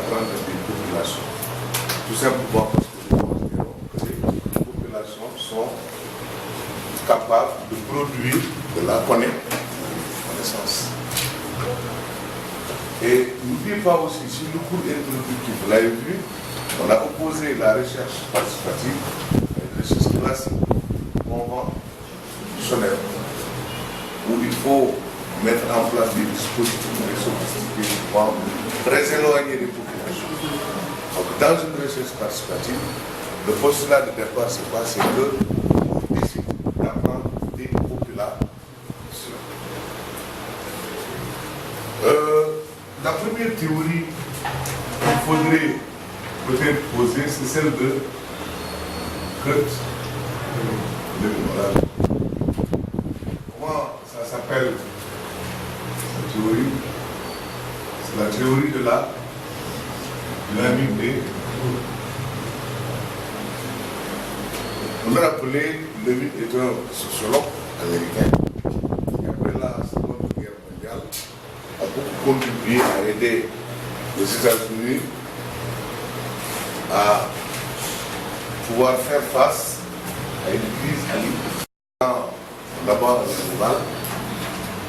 apprendre des populations. Tout simplement parce que nous considérons que les populations sont capables de produire de la connaissance. Et n'oubliez pas aussi, sur le cours introductif, vous l'avez vu, on a opposé la recherche participative à une recherche classique, conventionnelle, où il faut mettre en place des dispositifs très sophistiqués, très éloignés des populations. Donc, dans une recherche participative, le postulat de départ, c'est quoi? C'est que on décide d'apprendre des populations. La première théorie qu'il faudrait peut-être poser, c'est celle de Kurt. Comment ça s'appelle cette théorie? C'est la théorie de la dynamique des groupes. On a appelé Levin est un sociologue américain qui, après la Seconde Guerre mondiale, a beaucoup contribué à aider les États-Unis à pouvoir faire face à une crise alimentaire. Là-bas, au Sénégal,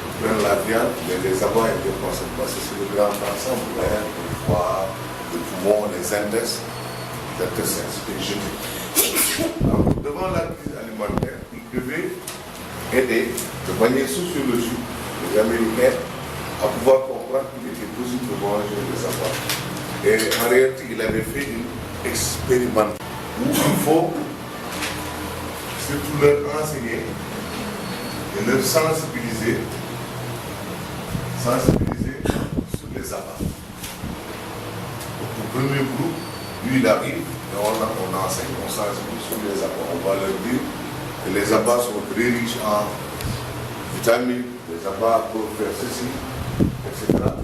ils prennent la viande, les abats étaient concentrés. C'est le grand ensemble, le foie, le poumon, les index, c'était jeté. Donc, devant la crise alimentaire, ils devaient aider de manière sociologique les Américains à pouvoir comprendre qu'il était possible de manger des abats. Et en réalité, il avait fait un expériment où il faut surtout leur enseigner et leur sensibiliser sur les abats. Donc, le premier groupe, lui, il arrive et on enseigne, on sensibilise sur les abats. On va leur dire que les abats sont très riches en vitamines, les abats peuvent faire ceci, etc.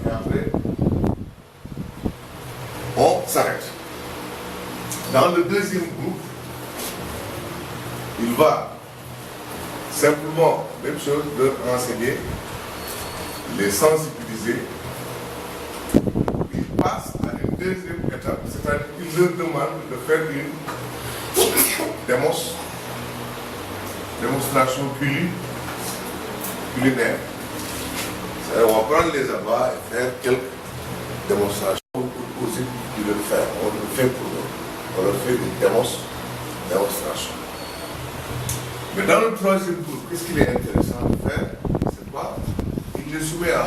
Et après, on s'arrête. Dans le deuxième groupe, il va simplement, même chose, leur enseigner, les sensibiliser. Il passe à une deuxième étape, c'est-à-dire qu'il leur demande de faire une démonstration culinaire. C'est-à-dire, on va prendre les abats et faire quelques démonstrations aussi de le faire. On le fait pour eux. On leur fait une démonstration. Mais dans le troisième groupe, qu'est-ce qu'il est intéressant de faire? C'est quoi? Il le soumet à un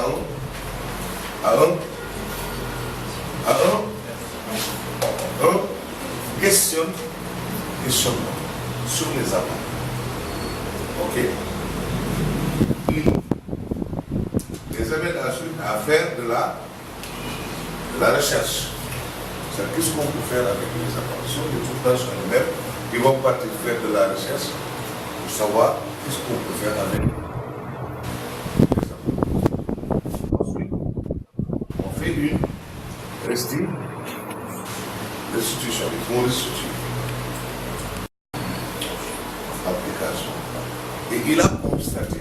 questionnement sur les abats. Ok? Il les amène ensuite à faire de la recherche. C'est-à-dire, qu'est-ce qu'on peut faire avec les abats? Sur les tournages en eux-mêmes, ils vont partir faire de la recherche pour savoir qu'est-ce qu'on peut faire avec les abats. Ensuite, on fait une restitution. Ils vont restituer. Application. Et il a constaté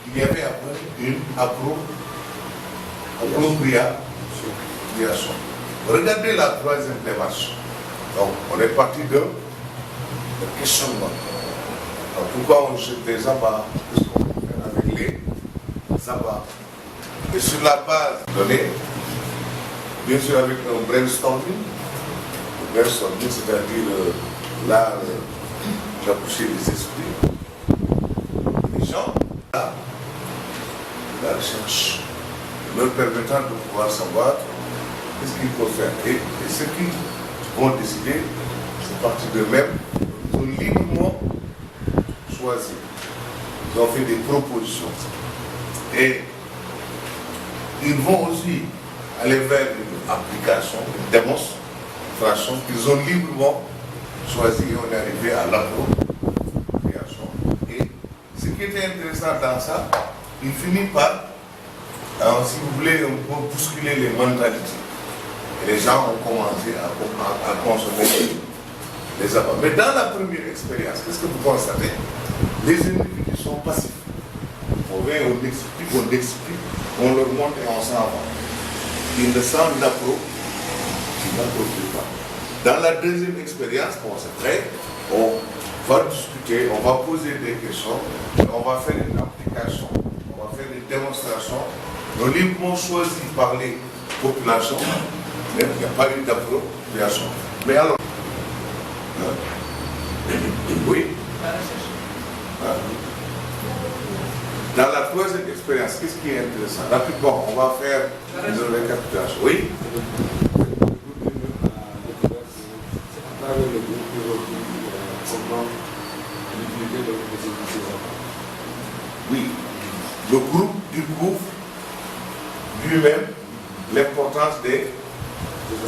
qu'il y avait après une appropriation. Regardez la troisième démarche. Donc, on est parti de questionnement. Donc, pourquoi on jette des abats? Qu'est-ce qu'on peut faire avec les abats? Et sur la base donnée, bien sûr avec un brainstorming. Le brainstorming, c'est-à-dire l'art d'accoucher des esprits. Les gens, là, la recherche, leur permettant de pouvoir savoir qu'est-ce qu'ils peuvent faire. Et ce qu'ils vont décider, c'est parti d'eux-mêmes. Ils ont librement choisi. Ils ont fait des propositions. Et ils vont aussi aller vers une application, une démonstration qu'ils ont librement choisi et on est arrivé à l'appropriation. Et ce qui était intéressant dans ça, il finit par, si vous voulez, un peu bousculer les mentalités. Et les gens ont commencé à consommer les abats. Mais dans la première expérience, qu'est-ce que vous constatez? Les individus sont passifs. On vient, on explique, on leur montre et on s'en va. Ils ne s'en approprient Dans la deuxième expérience, bon, c'est vrai, on va discuter, on va poser des questions, on va faire une application, on va faire une démonstration. Nos livres ont choisi par les populations, mais il n'y a pas eu d'appropriation. Mais alors, oui. Dans la troisième expérience, qu'est-ce qui est intéressant? Rapidement, on va faire une récapitulation. Oui. Oui, le groupe découvre lui-même l'importance des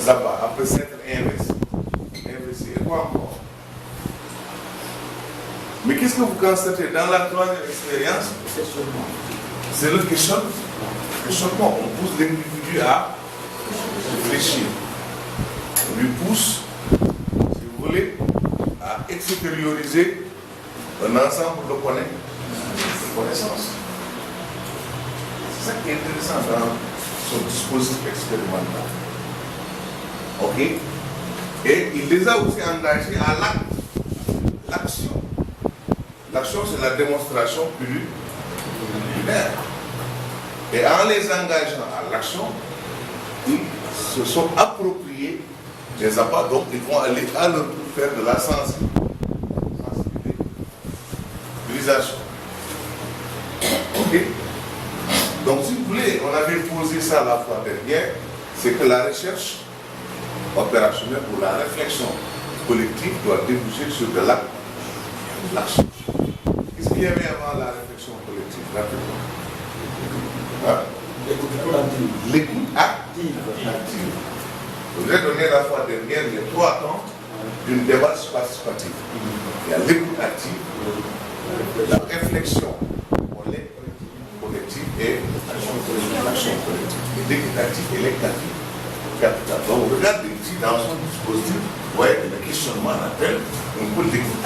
abats, après s'être investi. Et quoi encore? Mais qu'est-ce que vous constatez dans la troisième expérience? C'est le questionnement. On pousse l'individu à réfléchir. On lui pousse, si vous voulez, à extérioriser un ensemble de connaissances. C'est ça qui est intéressant dans son dispositif expérimental. Ok? Et il les a aussi engagés à l'action. L'action, c'est la démonstration plurinaire. Et en les engageant à l'action, ils se sont appropriés des abats, donc ils vont aller à leur tour faire de la sensibilisation. Ok? Donc, si vous voulez, on avait posé ça la fois dernière, c'est que la recherche opérationnelle ou la réflexion collective doit déboucher sur de l'action. Qu'est-ce qu'il y avait avant la réflexion collective? Hein? L'écoute active. Je vous ai donné la fois dernière les 3 temps d'une démarche participative. Il y a l'écoute active, la réflexion collective et l'action collective. Et l'écoute active et les capitales. Donc on regarde ici dans son dispositif, vous voyez, le questionnement appelle un peu l'écoute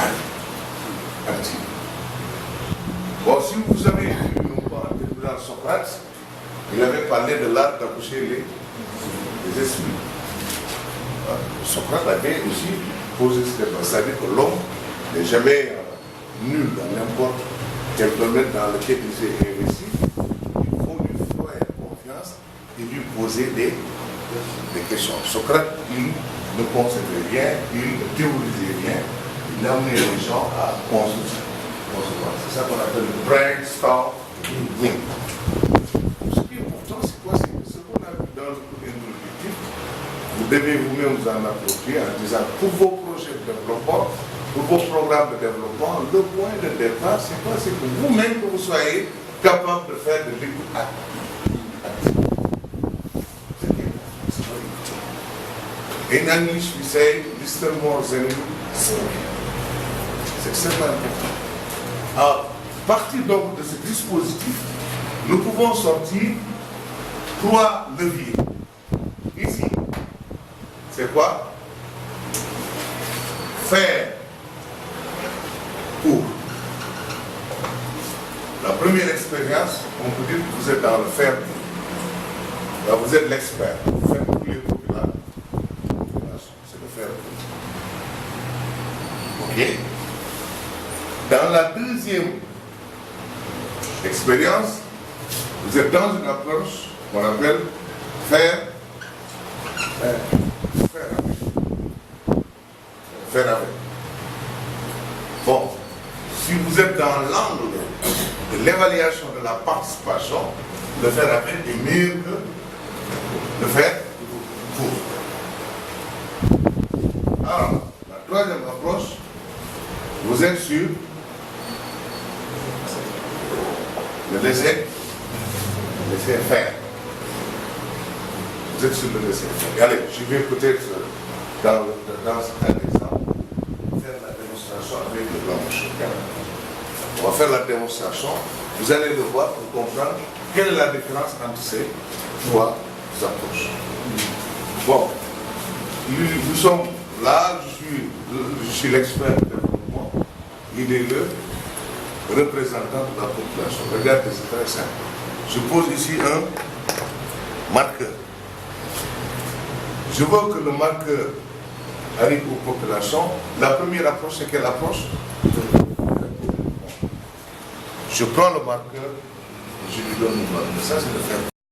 active. Bon, si vous avez vu dans Socrate, il avait parlé de l'art d'accoucher les esprits. Socrate avait aussi posé ce débat, c'est-à-dire que l'homme n'est jamais nul dans n'importe quel domaine dans lequel il s'est investi. Il faut lui faire confiance et lui poser des questions. Socrate, il ne concevait rien, il ne théorisait rien, il amenait les gens à concevoir. C'est ça qu'on appelle le brainstorming. Ce qui est important, c'est quoi? C'est que ce qu'on a vu dans le cours introductif, vous devez vous-même vous en approprier en disant pour vos projets de développement, pour vos programmes de développement, le point de départ, c'est quoi? C'est que vous-même, que vous soyez capable de faire de l'écoute active. In English, we say, listen more than you speak. C'est extrêmement important. À partir donc de ce dispositif, nous pouvons sortir 3 leviers. Ici, c'est quoi? Faire pour. La première expérience, on peut dire que vous êtes dans le faire pour. Là, vous êtes l'expert. Faire pour les populations. C'est le faire pour. Ok? Dans la deuxième expérience, vous êtes dans une approche qu'on appelle faire avec. Bon, si vous êtes dans l'angle de l'évaluation de la participation, le faire avec est mieux que le faire pour. Alors, la troisième approche, vous êtes sur le laisser faire. Vous êtes sur le laisser faire. Allez, je vais peut-être, dans cet exemple, faire la démonstration avec le blanche. On va faire la démonstration. Vous allez le voir pour comprendre quelle est la différence entre ces 3 approches. Bon, nous sommes là, je suis l'expert de développement. Il est le représentant de la population. Regardez, c'est très simple. Je pose ici un marqueur. Je veux que le marqueur arrive aux populations. La première approche, c'est quelle approche? Je prends le marqueur, je lui donne le marqueur. Ça, c'est le fait.